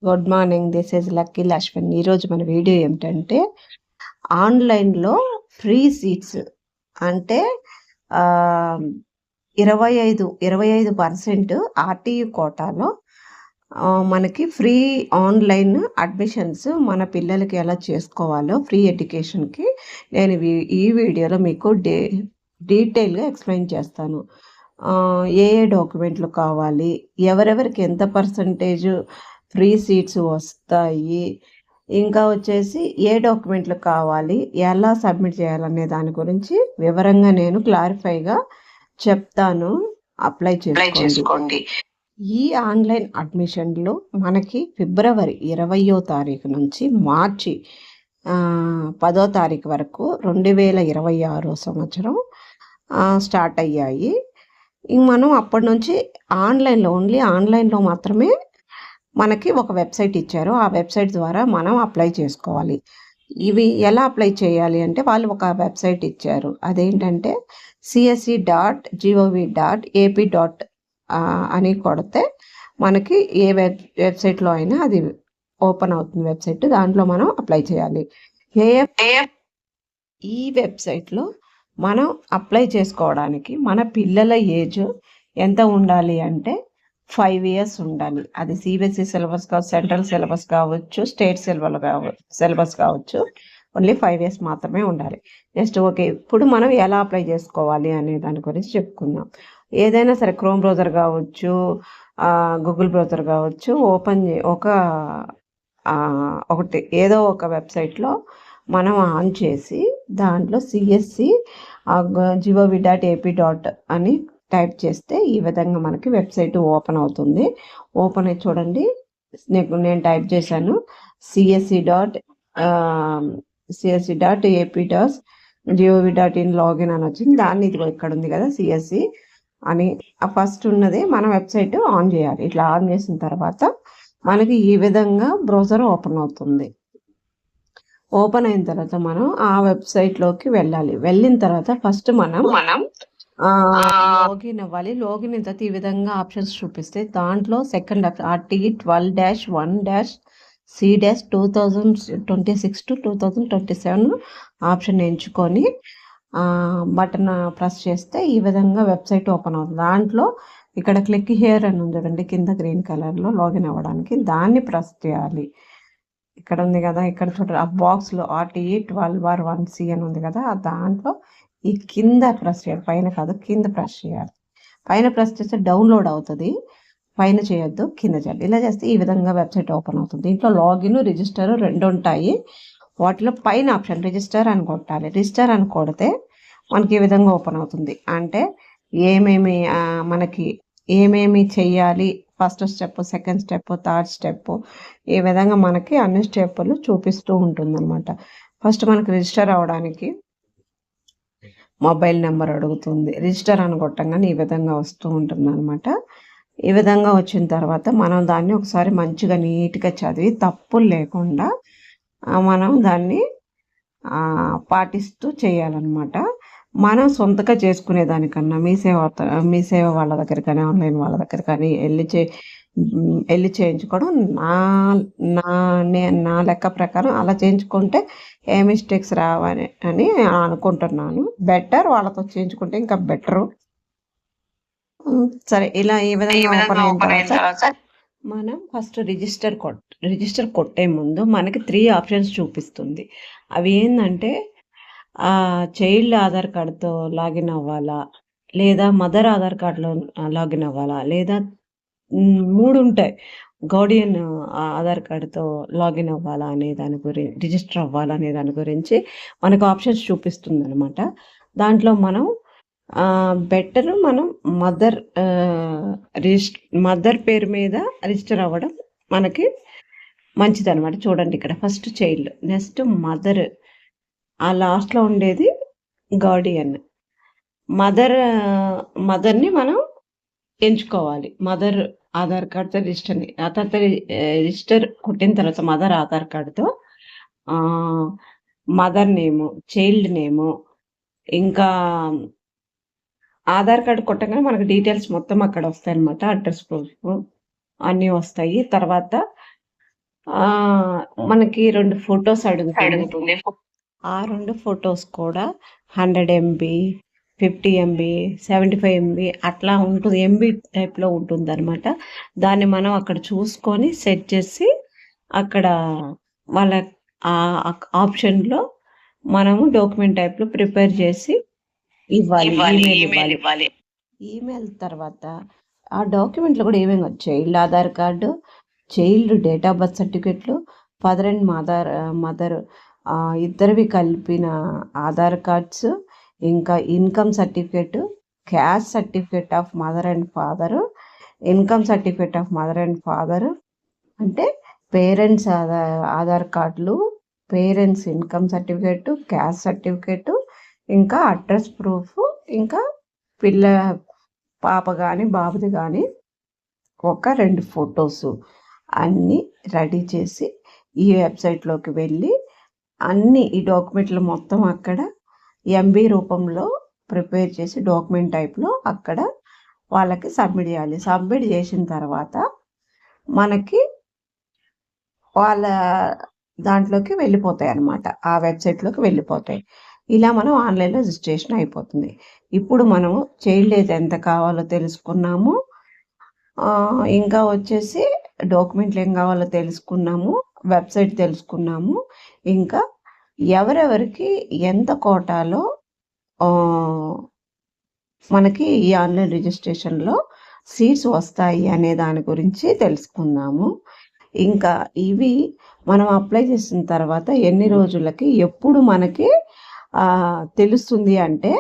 Good morning. This is Lucky Lakshman. ఈరోజు మన video ఏమిటంటే ఆన్లైన్లో ఫ్రీ సీట్స్ అంటే 25% ఆర్టీయూ కోటాలో మనకి ఫ్రీ ఆన్లైన్ అడ్మిషన్స్ మన పిల్లలకి ఎలా చేసుకోవాలో ఫ్రీ ఎడ్యుకేషన్కి నేను ఈ వీడియోలో మీకు డీటెయిల్గా ఎక్స్ప్లెయిన్ చేస్తాను. ఏ డాక్యుమెంట్లు కావాలి, ఎవరెవరికి ఎంత పర్సంటేజ్ ఫ్రీ సీట్స్ వస్తాయి, ఇంకా వచ్చేసి ఏ డాక్యుమెంట్లు కావాలి, ఎలా సబ్మిట్ చేయాలనే దాని గురించి వివరంగా నేను క్లారిఫైగా చెప్తాను. అప్లై చేసుకోండి. ఈ ఆన్లైన్ అడ్మిషన్లు మనకి ఫిబ్రవరి 20వ తారీఖు నుంచి మార్చి 10వ తారీఖు వరకు 2026 సంవత్సరం స్టార్ట్ అయ్యాయి. మనం అప్పటి నుంచి ఓన్లీ ఆన్లైన్లో మాత్రమే మనకి ఒక వెబ్సైట్ ఇచ్చారు. ఆ వెబ్సైట్ ద్వారా మనం అప్లై చేసుకోవాలి. ఇవి ఎలా అప్లై చేయాలి అంటే వాళ్ళు ఒక వెబ్సైట్ ఇచ్చారు. అదేంటంటే csc.gov.ap. అని కొడితే మనకి ఏ వెబ్సైట్లో అయినా అది ఓపెన్ అవుతుంది వెబ్సైట్. దాంట్లో మనం అప్లై చేయాలి. ఈ వెబ్సైట్లో మనం అప్లై చేసుకోవడానికి మన పిల్లల ఏజ్ ఎంత ఉండాలి అంటే 5 years ఉండాలి. అది సిబిఎస్ఈ సిలబస్ కావచ్చు, సెంట్రల్ సిలబస్ కావచ్చు, స్టేట్ సిలబస్ కావచ్చు. ఓన్లీ 5 years మాత్రమే ఉండాలి. నెక్స్ట్ ఓకే, ఇప్పుడు మనం ఎలా అప్లై చేసుకోవాలి అనే దాని గురించి చెప్పుకుందాం. ఏదైనా సరే క్రోమ్ బ్రౌజర్ కావచ్చు, గూగుల్ బ్రౌజర్ కావచ్చు, ఒకటి ఏదో ఒక వెబ్సైట్లో మనం ఆన్ చేసి దాంట్లో csc.gov.ap. అని టైప్ చేస్తే ఈ విధంగా మనకి వెబ్సైట్ ఓపెన్ అవుతుంది. ఓపెన్ అయ్యి చూడండి, నేను టైప్ చేశాను csc.ap.gov.in లాగిన్ అని వచ్చింది. దాన్ని ఇదిగో ఇక్కడ ఉంది కదా సిఎస్సి అని, ఆ ఫస్ట్ ఉన్నది మన వెబ్సైట్ ఆన్ చేయాలి. ఇట్లా ఆన్ చేసిన తర్వాత మనకి ఈ విధంగా బ్రౌజర్ ఓపెన్ అవుతుంది. ఓపెన్ అయిన తర్వాత మనం ఆ వెబ్సైట్లోకి వెళ్ళాలి. వెళ్ళిన తర్వాత ఫస్ట్ మనం లాగిన్ అవ్వాలి. లాగిన్ అయిన తర్వాత ఈ విధంగా ఆప్షన్స్ చూపిస్తే దాంట్లో second RTE 12-1-C-2026 to 2027 option ఎంచుకొని బటన్ ప్రెస్ చేస్తే ఈ విధంగా వెబ్సైట్ ఓపెన్ అవుతుంది. దాంట్లో ఇక్కడ క్లిక్ హియర్ అని ఉంది చూడండి, కింద గ్రీన్ కలర్లో లాగిన్ అవ్వడానికి దాన్ని ప్రెస్ చేయాలి. ఇక్కడ ఉంది కదా, ఇక్కడ చూడండి ఆ బాక్స్లో ఆర్టీఈ 12-1C అని ఉంది కదా, దాంట్లో ఈ కింద ప్రెస్ చేయాలి. పైన కాదు, కింద ప్రెస్ చేయాలి. పైన ప్రెస్ చేస్తే డౌన్లోడ్ అవుతుంది. పైన చేయొద్దు, కింద చేయాలి. ఇలా చేస్తే ఈ విధంగా వెబ్సైట్ ఓపెన్ అవుతుంది. దీంట్లో లాగిన్, రిజిస్టర్ 2 ఉంటాయి. వాటిలో పైన ఆప్షన్ రిజిస్టర్ అని కొట్టాలి. రిజిస్టర్ అని కొడితే మనకి ఈ విధంగా ఓపెన్ అవుతుంది. అంటే మనకి ఏమేమి చెయ్యాలి, first step, second step, third step, ఈ విధంగా మనకి అన్ని స్టెప్పులు చూపిస్తూ ఉంటుంది అనమాట. ఫస్ట్ మనకి రిజిస్టర్ అవ్వడానికి మొబైల్ నెంబర్ అడుగుతుంది. రిజిస్టర్ అని కొట్టంగానే ఈ విధంగా వస్తూ ఉంటుంది అనమాట. ఈ విధంగా వచ్చిన తర్వాత మనం దాన్ని ఒకసారి మంచిగా నీట్గా చదివి తప్పులు లేకుండా మనం దాన్ని పాటిస్తూ చేయాలన్నమాట. మనం సొంతగా చేసుకునే దానికన్నా మీ సేవ వాళ్ళ దగ్గర కానీ ఆన్లైన్ వాళ్ళ దగ్గర కానీ వెళ్ళి చేయించుకోవడం నా లెక్క ప్రకారం అలా చేయించుకుంటే ఏ మిస్టేక్స్ రావని అనుకుంటున్నాను. బెటర్ వాళ్ళతో చేయించుకుంటే ఇంకా బెటరు. సరే, ఇలా ఈ విధంగా ఓపెన్ అయిన తర్వాత మనం ఫస్ట్ రిజిస్టర్ కొట్టే ముందు మనకి 3 ఆప్షన్స్ చూపిస్తుంది. అవి ఏంటంటే చైల్డ్ ఆధార్ కార్డుతో లాగిన్ అవ్వాలా, లేదా మదర్ ఆధార్ కార్డులో లాగిన్ అవ్వాలా, లేదా 3 ఉంటాయి, గార్డియన్ ఆధార్ కార్డుతో లాగిన్ అవ్వాలా అనే దాని గురించి, రిజిస్టర్ అవ్వాలా అనే దాని గురించి మనకు ఆప్షన్స్ చూపిస్తుంది అనమాట. దాంట్లో మనం బెటర్ మనం మదర్ పేరు మీద రిజిస్టర్ అవ్వడం మనకి మంచిది అనమాట. చూడండి ఇక్కడ ఫస్ట్ చైల్డ్, నెక్స్ట్ మదర్, ఆ లాస్ట్లో ఉండేది గార్డియన్. మదర్ని మనం ఎంచుకోవాలి. మదర్ ఆధార్ కార్డుతో రిజిస్టర్ కొట్టిన తర్వాత మదర్ ఆధార్ కార్డుతో మదర్ నేము, చైల్డ్ నేము, ఇంకా ఆధార్ కార్డు కొట్టగానే మనకు డీటెయిల్స్ మొత్తం అక్కడ వస్తాయి అనమాట. అడ్రస్ ప్రూఫ్ అన్నీ వస్తాయి. తర్వాత మనకి 2 ఫోటోస్ అడుగుతుంది. ఆ 2 ఫోటోస్ కూడా 100 ఎంబీ, 50 ఎంబీ, 75 ఎంబీ అట్లా ఉంటుంది. ఎంబీ టైప్‌లో ఉంటుందనమాట. దాన్ని మనం అక్కడ చూసుకొని సెట్ చేసి అక్కడ వాళ్ళ ఆప్షన్‌లో మనము డాక్యుమెంట్ టైప్‌లో ప్రిపేర్ చేసి ఈమెయిల్ ఇవ్వాలి. ఈమెయిల్ తర్వాత ఆ డాక్యుమెంట్‌లో కూడా ఏమేమి వచ్చాయి, Aadhaar card, child date of birth సర్టిఫికేట్లు, ఫాదర్ అండ్ మదర్ ఇద్దరివి కలిపిన ఆధార్ కార్డ్స్, ఇంకా income certificate, caste certificate of mother and father, income certificate of mother and father అంటే పేరెంట్స్ ఆధార్ కార్డులు, parents income certificate, caste certificate, ఇంకా అడ్రస్ ప్రూఫ్, ఇంకా పాప కానీ బాబుది కానీ ఒక 2 ఫొటోసు అన్నీ రెడీ చేసి ఈ వెబ్సైట్లోకి వెళ్ళి ఈ డాక్యుమెంట్లు మొత్తం అక్కడ ఎంబీ రూపంలో ప్రిపేర్ చేసి డాక్యుమెంట్ టైప్లో అక్కడ వాళ్ళకి సబ్మిట్ చేయాలి. సబ్మిట్ చేసిన తర్వాత మనకి వాళ్ళ దాంట్లోకి వెళ్ళిపోతాయి అన్నమాట, ఆ వెబ్సైట్లోకి వెళ్ళిపోతాయి. ఇలా మనం ఆన్లైన్లో రిజిస్ట్రేషన్ అయిపోతుంది. ఇప్పుడు మనము చైల్డ్ ఏజ్ ఎంత కావాలో తెలుసుకున్నాము, ఇంకా వచ్చేసి డాక్యుమెంట్లు ఏం కావాలో తెలుసుకున్నాము, వెబ్సైట్ తెలుసుకున్నాము, ఇంకా ఎవరెవరికి ఎంత కోటాలో మనకి ఈ ఆన్లైన్ రిజిస్ట్రేషన్లో సీట్స్ వస్తాయి అనే దాని గురించి తెలుసుకుందాము. ఇంకా ఇవి మనం అప్లై చేసిన తర్వాత ఎన్ని రోజులకి ఎప్పుడు మనకి తెలుస్తుంది అంటే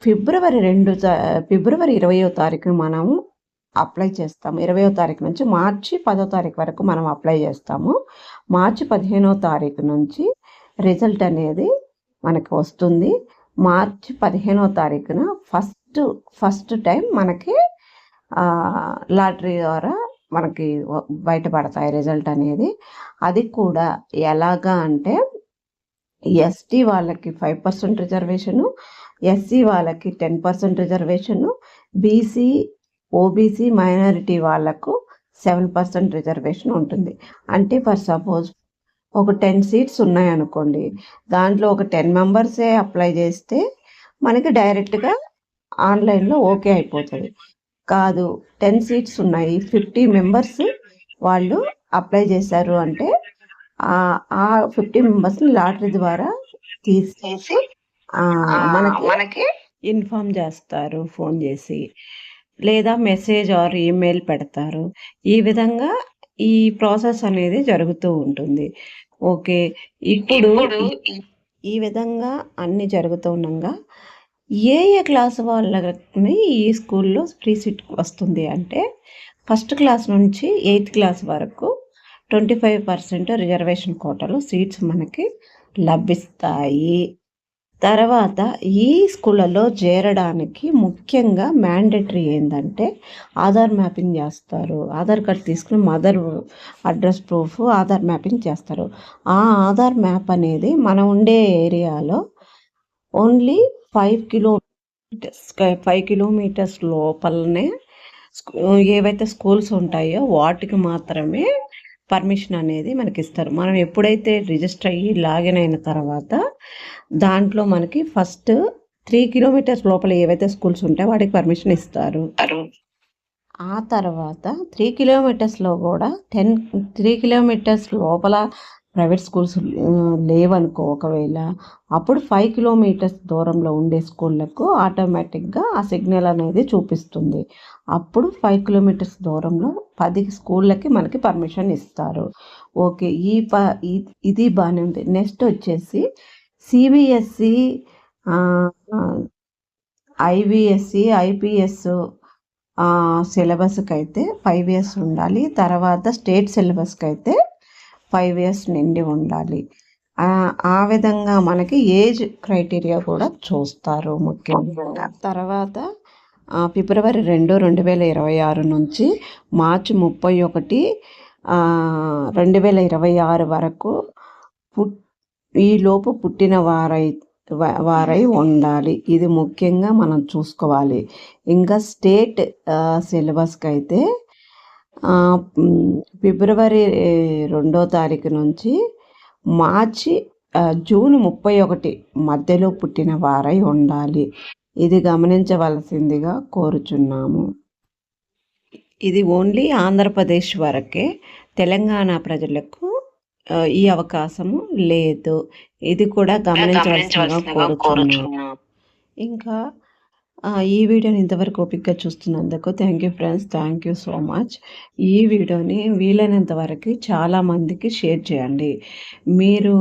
ఫిబ్రవరి 20వ తారీఖున మనము అప్లై చేస్తాము. 20వ తారీఖు నుంచి మార్చి 10వ తారీఖు వరకు మనం అప్లై చేస్తాము. మార్చి 15వ తారీఖు నుంచి రిజల్ట్ అనేది మనకి వస్తుంది. మార్చి 15వ తారీఖున ఫస్ట్ టైం మనకి లాటరీ ద్వారా మనకి బయటపడతాయి రిజల్ట్ అనేది. అది కూడా ఎలాగా అంటే ఎస్టీ వాళ్ళకి 5% రిజర్వేషను, ఎస్సీ వాళ్ళకి 10% రిజర్వేషను, బీసీ, ఓబీసీ, మైనారిటీ వాళ్ళకు 7% రిజర్వేషన్ ఉంటుంది. అంటే ఫర్ సపోజ్ ఒక 10 సీట్స్ ఉన్నాయనుకోండి, దాంట్లో ఒక 10 మెంబర్సే అప్లై చేస్తే మనకి డైరెక్ట్గా ఆన్లైన్లో ఓకే అయిపోతుంది. కాదు 10 సీట్స్ ఉన్నాయి, 50 మెంబర్స్ వాళ్ళు అప్లై చేశారు అంటే ఆ 50 మెంబర్స్ని లాటరీ ద్వారా తీసేసి మనకి ఇన్ఫామ్ చేస్తారు ఫోన్ చేసి, లేదా మెసేజ్ ఆర్ ఈమెయిల్ పెడతారు. ఈ విధంగా ఈ ప్రాసెస్ అనేది జరుగుతూ ఉంటుంది. ఓకే, ఇప్పుడు ఈ విధంగా అన్నీ జరుగుతూ ఉండగా ఏ క్లాస్ వాళ్ళని ఈ స్కూల్లో ఫ్రీ సీట్ వస్తుంది అంటే ఫస్ట్ క్లాస్ నుంచి 8th క్లాస్ వరకు 25% రిజర్వేషన్ కోటాలో సీట్స్ మనకి లభిస్తాయి. తర్వాత ఈ స్కూళ్ళలో చేరడానికి ముఖ్యంగా మ్యాండేటరీ ఏంటంటే ఆధార్ మ్యాపింగ్ చేస్తారు. ఆధార్ కార్డ్ తీసుకుని mother address proof Aadhaar mapping చేస్తారు. ఆ ఆధార్ మ్యాప్ అనేది మనం ఉండే ఏరియాలో ఓన్లీ 5 కిలోమీటర్స్ లోపలనే ఏవైతే స్కూల్స్ ఉంటాయో వాటికి మాత్రమే పర్మిషన్ అనేది మనకి ఇస్తారు. మనం ఎప్పుడైతే రిజిస్టర్ అయ్యి లాగిన్ అయిన తర్వాత దాంట్లో మనకి ఫస్ట్ 3 కిలోమీటర్స్ లోపల ఏవైతే స్కూల్స్ ఉంటాయో వాటికి పర్మిషన్ ఇస్తారు. ఆ తర్వాత 3 కిలోమీటర్స్లో కూడా 3 కిలోమీటర్స్ లోపల ప్రైవేట్ స్కూల్స్ లేవనుకో ఒకవేళ, అప్పుడు 5 కిలోమీటర్స్ దూరంలో ఉండే స్కూళ్ళకు ఆటోమేటిక్గా ఆ సిగ్నల్ అనేది చూపిస్తుంది. అప్పుడు 5 కిలోమీటర్స్ దూరంలో 10 స్కూళ్ళకి మనకి పర్మిషన్ ఇస్తారు. ఓకే, ఇది బాగానే ఉంది. నెక్స్ట్ వచ్చేసి సిబిఎస్సి, ఐబిఎస్సి, ఐపిఎస్ సిలబస్కి అయితే 5 years ఉండాలి. తర్వాత స్టేట్ సిలబస్కి అయితే 5 years నిండి ఉండాలి. ఆ విధంగా మనకి ఏజ్ క్రైటీరియా కూడా చూస్తారు ముఖ్యంగా. తర్వాత ఫిబ్రవరి 2, 2026 నుంచి మార్చి 31, 2026 వరకు ఈలోపు పుట్టిన వారై ఉండాలి. ఇది ముఖ్యంగా మనం చూసుకోవాలి. ఇంకా స్టేట్ సిలబస్కి అయితే ఫిబ్రవరి 2వ తారీఖు నుంచి మార్చి జూన్ 31 మధ్యలో పుట్టిన వారై ఉండాలి. ఇది గమనించవలసిందిగా కోరుచున్నాము. ఇది ఓన్లీ ఆంధ్రప్రదేశ్ వరకే, తెలంగాణ ప్రజలకు ఈ అవకాశము లేదు. ఇది కూడా గమనించవలసిందిగా కోరుచున్నాము. ఇంకా ఈ వీడియోని ఇంతవరకు ఓపికగా చూస్తున్నందుకు thank you friends, thank you so much. ఈ వీడియోని వీలైనంత వరకు చాలామందికి షేర్ చేయండి. మీరు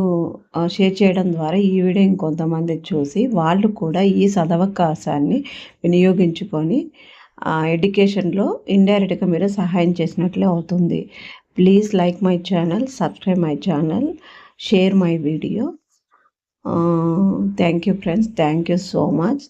షేర్ చేయడం ద్వారా ఈ వీడియో ఇంకొంతమంది చూసి వాళ్ళు కూడా ఈ సదవకాశాన్ని వినియోగించుకొని ఎడ్యుకేషన్లో ఇండైరెక్ట్గా మీరు సహాయం చేసినట్లే అవుతుంది. Please like my channel, subscribe my channel, share my video. Thank you friends, thank you so much.